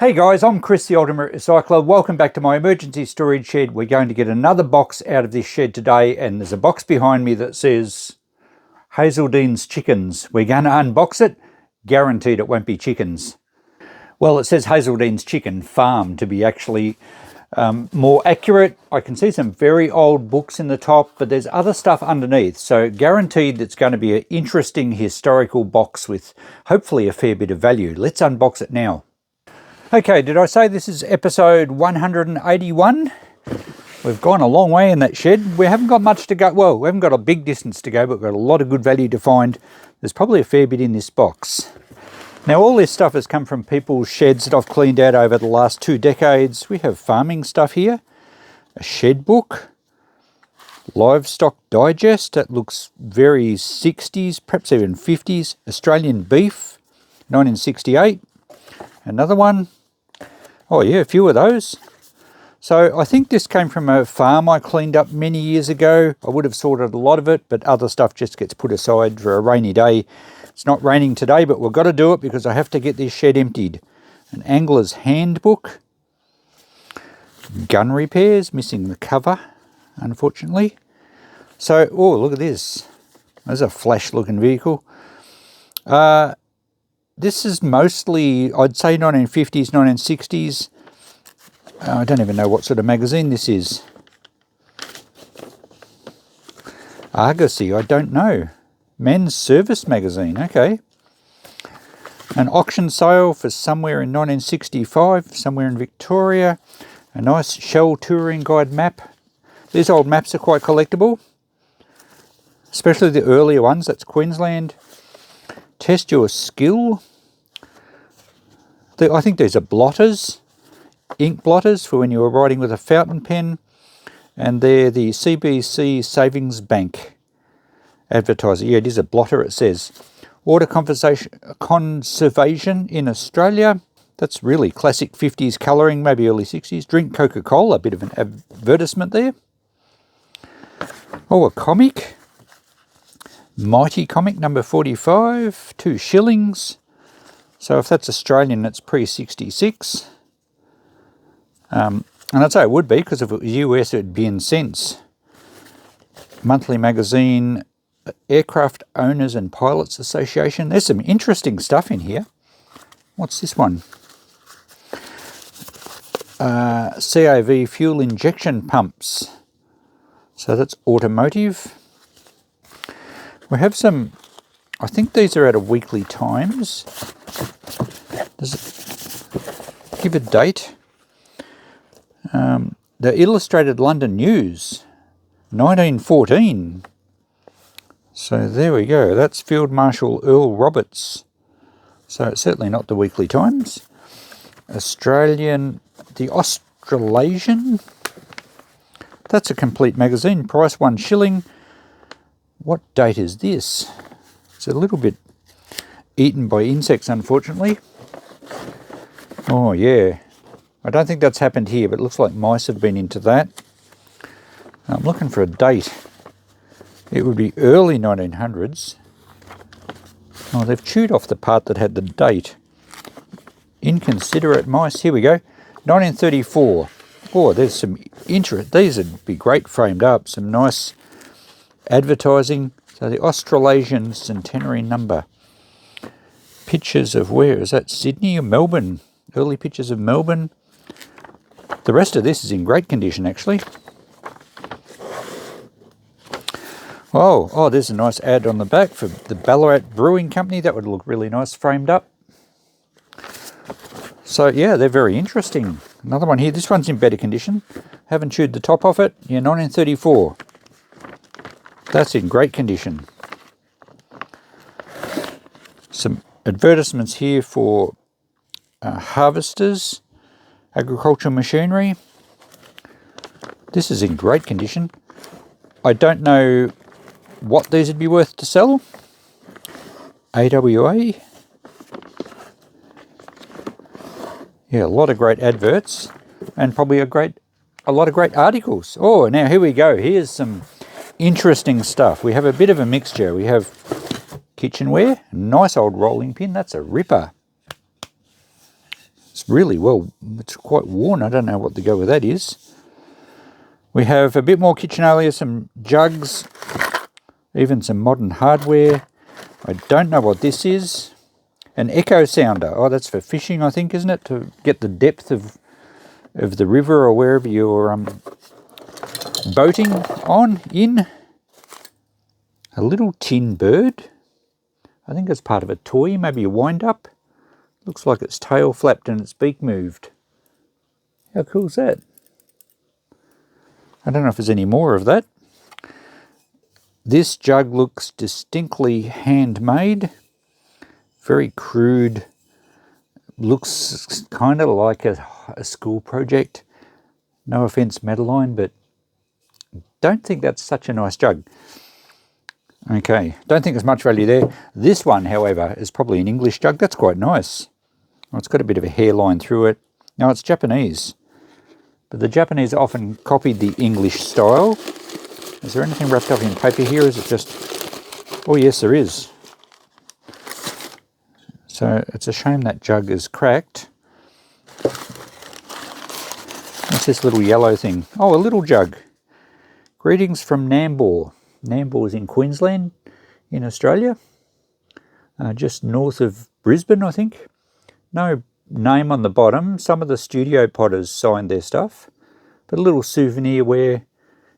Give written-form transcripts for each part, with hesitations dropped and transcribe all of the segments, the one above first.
Hey guys, I'm Chris the Ultimate Recycler. Welcome back to my emergency storage shed. We're going to get another box out of this shed today, and there's a box behind me that says Hazeldene's Chickens. We're going to unbox it. Guaranteed it won't be chickens. Well, it says Hazeldene's Chicken Farm to be actually more accurate. I can see some very old books in the top, but there's other stuff underneath. So guaranteed it's going to be an interesting historical box with hopefully a fair bit of value. Let's unbox it now. Okay, did I say this is episode 181? We've gone a long way in that shed. We haven't got much to go. Well, we haven't got a big distance to go, but we've got a lot of good value to find. There's probably a fair bit in this box. Now, all this stuff has come from people's sheds that I've cleaned out over the last 2 decades. We have farming stuff here, a shed book, livestock digest that looks very 60s, perhaps even 50s, Australian beef, 1968. Another one. Oh yeah, a few of those. So I think this came from a farm I cleaned up many years ago. I would have sorted a lot of it, but other stuff just gets put aside for a rainy day. It's not raining today, but we've got to do it because I have to get this shed emptied. An angler's handbook. Gun repairs, missing the cover, unfortunately. So, oh, look at this. There's a flash looking vehicle. This is mostly, I'd say 1950s, 1960s. I don't even know what sort of magazine this is. Argosy, I don't know. Men's Service magazine, okay. An auction sale for somewhere in 1965, somewhere in Victoria. A nice Shell touring guide map. These old maps are quite collectible, especially the earlier ones. That's Queensland. Test your skill. I think these are blotters, ink blotters for when you were writing with a fountain pen. And they're the CBC Savings Bank advertiser. Yeah, it is a blotter, it says. Water conservation in Australia. That's really classic 50s colouring, maybe early 60s. Drink Coca-Cola, a bit of an advertisement there. Oh, a comic. Mighty comic number 45, 2 shillings. So if that's Australian, it's pre-66. And I'd say it would be, because if it was US, it would be in cents. Monthly magazine, Aircraft Owners and Pilots Association. There's some interesting stuff in here. What's this one? CAV fuel injection pumps. So that's automotive. We have some, I think these are out of Weekly Times. Does it give a date? The Illustrated London News, 1914. So there we go. That's Field Marshal Earl Roberts. So it's certainly not the Weekly Times. The Australasian. That's a complete magazine. Price 1 shilling. What date is this? It's a little bit eaten by insects, unfortunately. Oh, yeah. I don't think that's happened here, but it looks like mice have been into that. I'm looking for a date. It would be early 1900s. Oh, they've chewed off the part that had the date. Inconsiderate mice. Here we go. 1934. Oh, there's some interest. These would be great framed up. Some nice advertising. So the Australasian Centenary number. Pictures of where? Is that Sydney or Melbourne? Early pictures of Melbourne. The rest of this is in great condition, actually. Oh, there's a nice ad on the back for the Ballarat Brewing Company. That would look really nice framed up. So, yeah, they're very interesting. Another one here. This one's in better condition. Haven't chewed the top off it. Yeah, 1934. That's in great condition. Some advertisements here for harvesters, agricultural machinery. This is in great condition. I don't know what these would be worth to sell. AWA. Yeah, a lot of great adverts and probably a lot of great articles. Oh, now here we go. Here's some interesting stuff. We have a bit of a mixture. We have kitchenware, nice old rolling pin. That's a ripper. It's really well, it's quite worn. I don't know what the go with that is. We have a bit more kitchenalia, some jugs, even some modern hardware. I don't know what this is. An echo sounder. Oh, that's for fishing, I think, isn't it? To get the depth of the river or wherever you're boating in. A little tin bird. I think it's part of a toy, maybe a wind-up. Looks like its tail flapped and its beak moved. How cool is that? I don't know if there's any more of that. This jug looks distinctly handmade. Very crude. Looks kind of like a school project. No offence, Madeline, but don't think that's such a nice jug. Okay, don't think there's much value there. This one, however, is probably an English jug. That's quite nice. Well, it's got a bit of a hairline through it. Now, it's Japanese, but the Japanese often copied the English style. Is there anything wrapped up in paper here? Is it just... Oh, yes, there is. So it's a shame that jug is cracked. What's this little yellow thing? Oh, a little jug. Greetings from Nambour. Nambour is in Queensland, in Australia. Just north of Brisbane, I think. No name on the bottom. Some of the studio potters signed their stuff. But a little souvenirware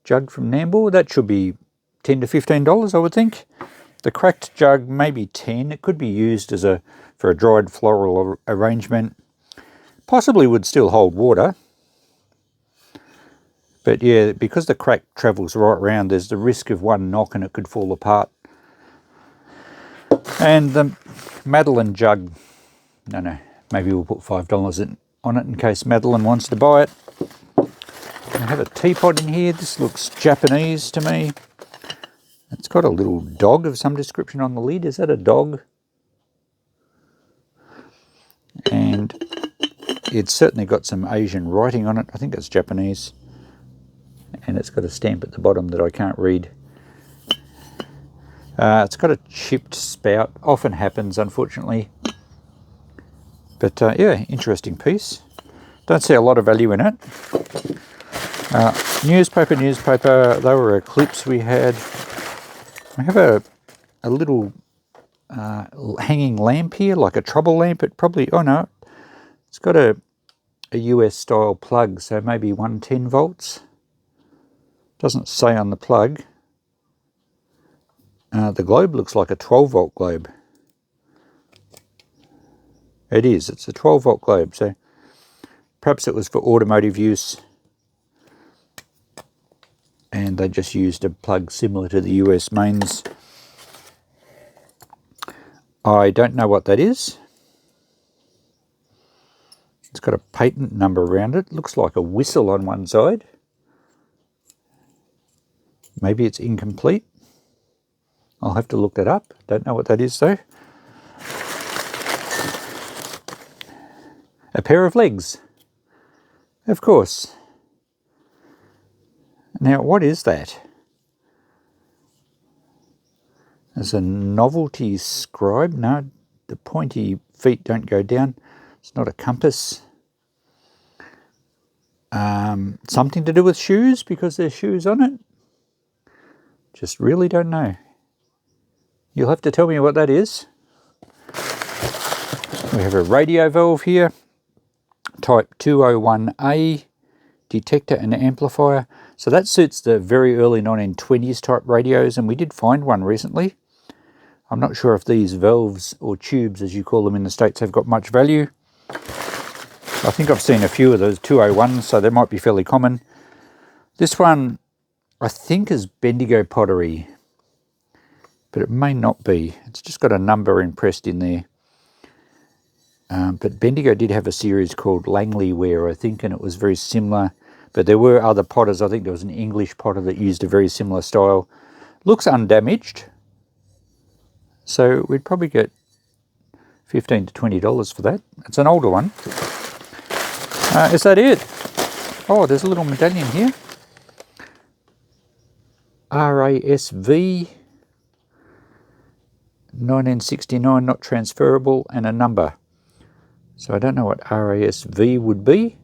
jug from Nambour. That should be $10 to $15, I would think. The cracked jug, maybe 10. It could be used as for a dried floral arrangement. Possibly would still hold water. But yeah, because the crack travels right round, there's the risk of one knock and it could fall apart. And the Madeline jug, no, maybe we'll put $5 on it in case Madeline wants to buy it. I have a teapot in here. This looks Japanese to me. It's got a little dog of some description on the lid. Is that a dog? And it's certainly got some Asian writing on it. I think it's Japanese. And it's got a stamp at the bottom that I can't read. It's got a chipped spout. Often happens, unfortunately. But yeah, interesting piece. Don't see a lot of value in it. Newspaper. They were clips we had. I have a little hanging lamp here, like a trouble lamp. It probably, oh no, it's got a US style plug, so maybe 110 volts. Doesn't say on the plug. The globe looks like a 12 volt globe. It is, it's a 12 volt globe, so perhaps it was for automotive use and they just used a plug similar to the US mains. I don't know what that is. It's got a patent number around it. Looks like a whistle on one side. Maybe it's incomplete. I'll have to look that up. Don't know what that is though. A pair of legs. Of course. Now, what is that? There's a novelty scribe. No, the pointy feet don't go down. It's not a compass. Something to do with shoes because there's shoes on it. Just really don't know. You'll have to tell me what that is. We have a radio valve here. Type 201A. Detector and amplifier. So that suits the very early 1920s type radios, and we did find one recently. I'm not sure if these valves or tubes, as you call them in the States, have got much value. I think I've seen a few of those 201s, so they might be fairly common. This one, I think, is Bendigo pottery, but it may not be. It's just got a number impressed in there. But Bendigo did have a series called Langley Ware, I think, and it was very similar. But there were other potters. I think there was an English potter that used a very similar style. Looks undamaged. So we'd probably get $15 to $20 for that. It's an older one. Is that it? Oh, there's a little medallion here. RASV 1969, not transferable, and a number. So I don't know what RASV would be.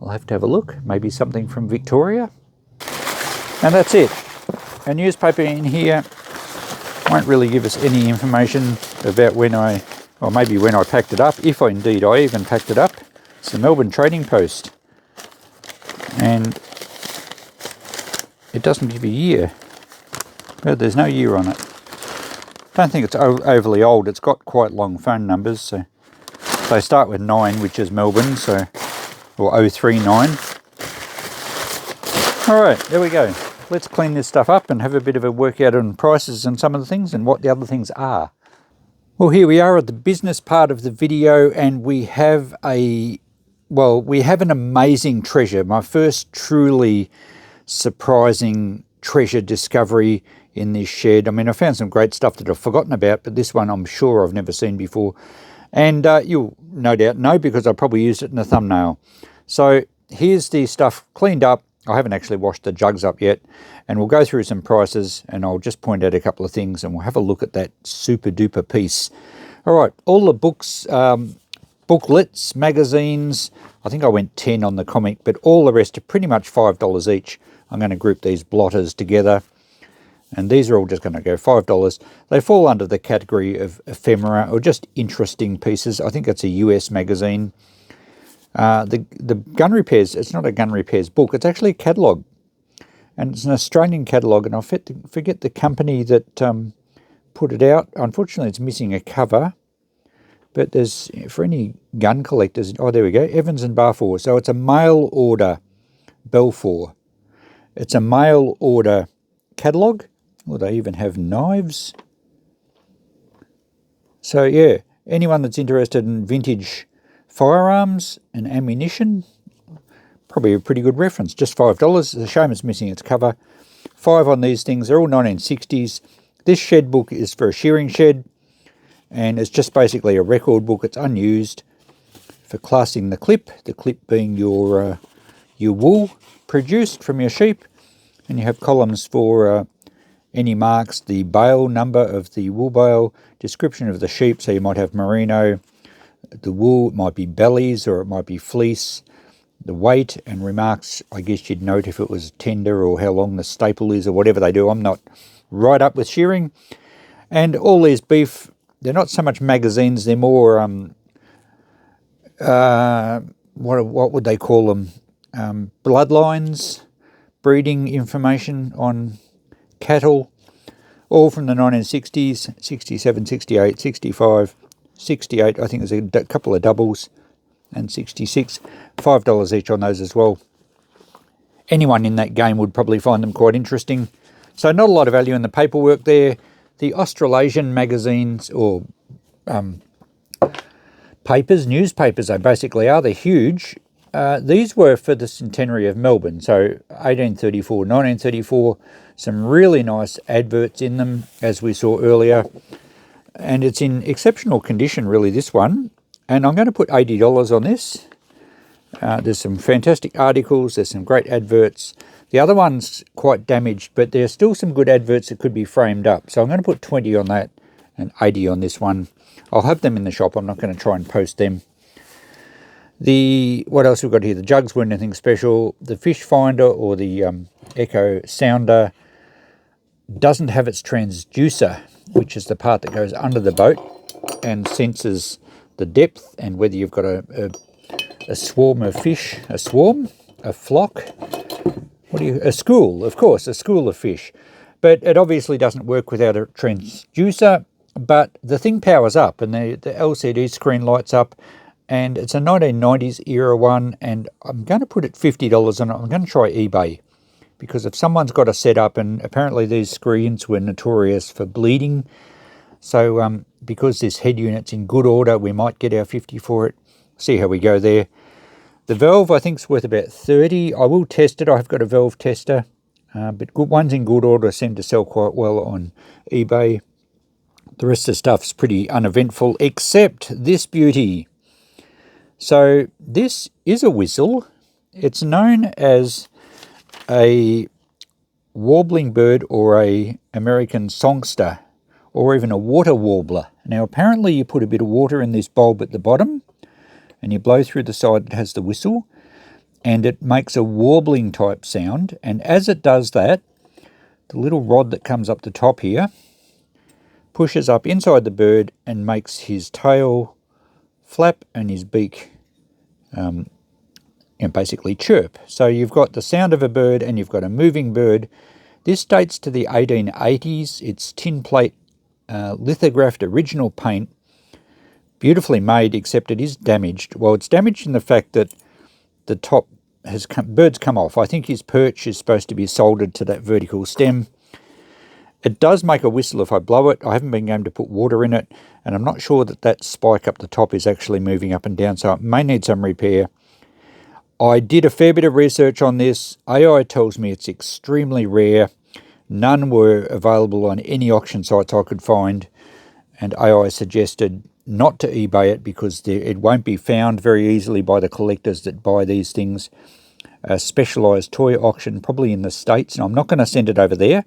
I'll have to have a look. Maybe something from Victoria. And that's it. A newspaper in here won't really give us any information about when or maybe when I packed it up, if indeed I even packed it up. It's the Melbourne Trading Post. And it doesn't give a year. Well, there's no year on it. Don't think it's overly old. It's got quite long phone numbers. So they start with 9, which is Melbourne, so, or 039. All right, there we go. Let's clean this stuff up and have a bit of a workout on prices and some of the things and what the other things are. Well, here we are at the business part of the video, and we have an amazing treasure. My first truly surprising treasure discovery in this shed. I mean, I found some great stuff that I've forgotten about, but this one I'm sure I've never seen before. And you'll no doubt know because I probably used it in the thumbnail. So here's the stuff cleaned up. I haven't actually washed the jugs up yet, and we'll go through some prices, and I'll just point out a couple of things, and we'll have a look at that super duper piece. All right, all the books, booklets, magazines, I think I went 10 on the comic, but all the rest are pretty much $5 each. I'm going to group these blotters together, and these are all just going to go $5. They fall under the category of ephemera, or just interesting pieces. I think it's a US magazine. The gun repairs, it's not a gun repairs book, it's actually a catalogue. And it's an Australian catalogue, and I forget the company that put it out. Unfortunately, it's missing a cover. But there's, for any gun collectors, oh, there we go, Evans and Balfour. So it's a mail order, Balfour. It's a mail order catalogue. Well, they even have knives. So yeah, anyone that's interested in vintage firearms and ammunition, probably a pretty good reference. Just $5. It's a shame it's missing its cover. 5 on these things. They're all 1960s. This shed book is for a shearing shed, and it's just basically a record book. It's unused for classing the clip being your wool produced from your sheep, and you have columns for any marks, the bale number of the wool bale, description of the sheep, so you might have merino, the wool, it might be bellies or it might be fleece, the weight, and remarks. I guess you'd note if it was tender or how long the staple is or whatever they do. I'm not right up with shearing. And all these beef, they're not so much magazines, they're more, what would they call them? Bloodlines, breeding information on cattle, all from the 1960s, 67, 68, 65, 68, I think there's a couple of doubles, and 66, $5 each on those as well. Anyone in that game would probably find them quite interesting. So not a lot of value in the paperwork there. The Australasian magazines, or newspapers they basically are, they're huge. These were for the centenary of Melbourne, so 1834, 1934, some really nice adverts in them, as we saw earlier. And it's in exceptional condition, really, this one. And I'm going to put $80 on this. There's some fantastic articles, there's some great adverts. The other one's quite damaged, but there's still some good adverts that could be framed up. So I'm going to put 20 on that and 80 on this one. I'll have them in the shop, I'm not going to try and post them. What else we've got here? The jugs weren't anything special. The fish finder, or the echo sounder, doesn't have its transducer, which is the part that goes under the boat and senses the depth and whether you've got a swarm of fish, a flock, a school, of course, a school of fish. But it obviously doesn't work without a transducer, but the thing powers up and the LCD screen lights up, and it's a 1990s era one, and I'm going to put it $50 on it. I'm going to try eBay, because if someone's got a setup, and apparently these screens were notorious for bleeding, so because this head unit's in good order, we might get our 50 for it. See how we go there. The valve, I think, is worth about 30. I will test it. I've got a valve tester, but good ones in good order seem to sell quite well on eBay. The rest of the stuff's pretty uneventful, except this beauty. So this is a whistle. It's known as a warbling bird, or a American songster, or even a water warbler. Now apparently you put a bit of water in this bulb at the bottom, and you blow through the side, it has the whistle, and it makes a warbling type sound. And as it does that, the little rod that comes up the top here pushes up inside the bird and makes his tail flap and his beak basically chirp. So you've got the sound of a bird and you've got a moving bird. This dates to the 1880s. It's tin plate lithographed original paint, beautifully made, except it is damaged. Well, it's damaged in the fact that the top has birds come off. I think his perch is supposed to be soldered to that vertical stem. It does make a whistle if I blow it. I haven't been going to put water in it, and I'm not sure that that spike up the top is actually moving up and down, so it may need some repair. I did a fair bit of research on this. AI tells me it's extremely rare. None were available on any auction sites I could find, and AI suggested not to eBay it because it won't be found very easily by the collectors that buy these things. A specialised toy auction, probably in the States, and I'm not going to send it over there.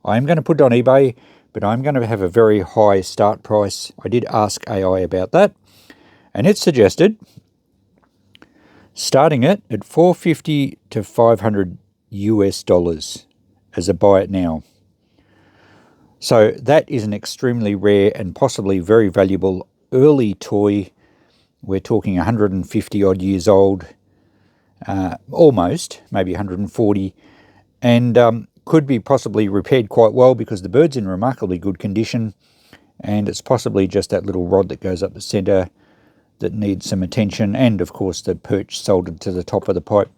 I am going to put it on eBay, but I'm going to have a very high start price. I did ask AI about that, and it suggested starting it at $450 to $500 US as a buy it now. So that is an extremely rare and possibly very valuable early toy. We're talking 150 odd years old, almost, maybe 140, and could be possibly repaired quite well because the bird's in remarkably good condition, and it's possibly just that little rod that goes up the centre that needs some attention, and of course the perch soldered to the top of the pipe.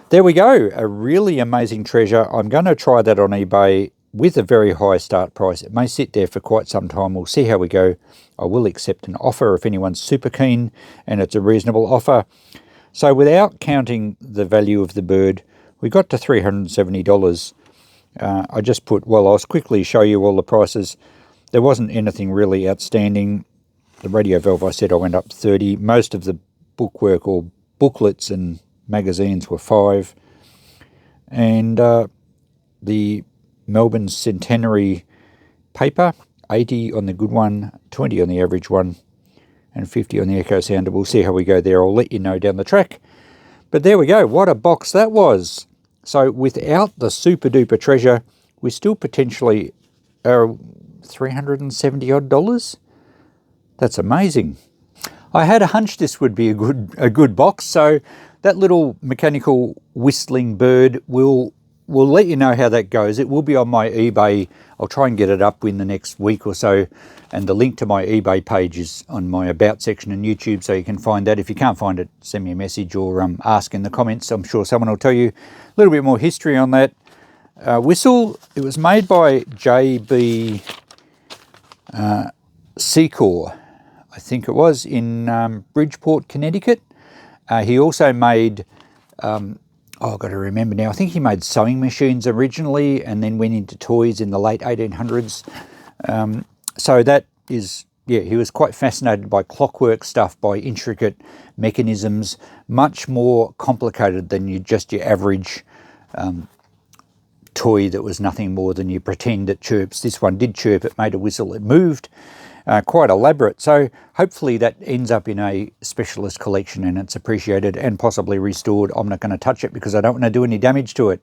There we go, a really amazing treasure. I'm going to try that on eBay with a very high start price. It may sit there for quite some time. We'll see how we go. I will accept an offer if anyone's super keen and it's a reasonable offer. So without counting the value of the bird, we got to $370. I just put, well, I'll quickly show you all the prices. There wasn't anything really outstanding. The radio valve, I said I went up 30. Most of the bookwork or booklets and magazines were $5. And the Melbourne Centenary paper, 80 on the good one, 20 on the average one, and 50 on the Echo Sounder. We'll see how we go there. I'll let you know down the track. But there we go. What a box that was. So without the super duper treasure, we still potentially are $370 odd. That's amazing. I had a hunch this would be a good box. So that little mechanical whistling bird will let you know how that goes. It will be on my eBay. I'll try and get it up in the next week or so. And the link to my eBay page is on my About section on YouTube, so you can find that. If you can't find it, send me a message or ask in the comments. I'm sure someone will tell you a little bit more history on that. Whistle, it was made by J.B. Secor, I think it was, in Bridgeport, Connecticut. He also made... I've got to remember now, I think he made sewing machines originally and then went into toys in the late 1800s. So that is, yeah, he was quite fascinated by clockwork stuff, by intricate mechanisms, much more complicated than your average toy that was nothing more than you pretend it chirps. This one did chirp, it made a whistle, it moved. Quite elaborate. So hopefully that ends up in a specialist collection and it's appreciated and possibly restored. I'm not going to touch it because I don't want to do any damage to it.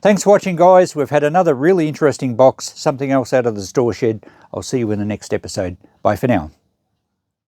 Thanks for watching, guys. We've had another really interesting box, something else out of the store shed. I'll see you in the next episode. Bye for now.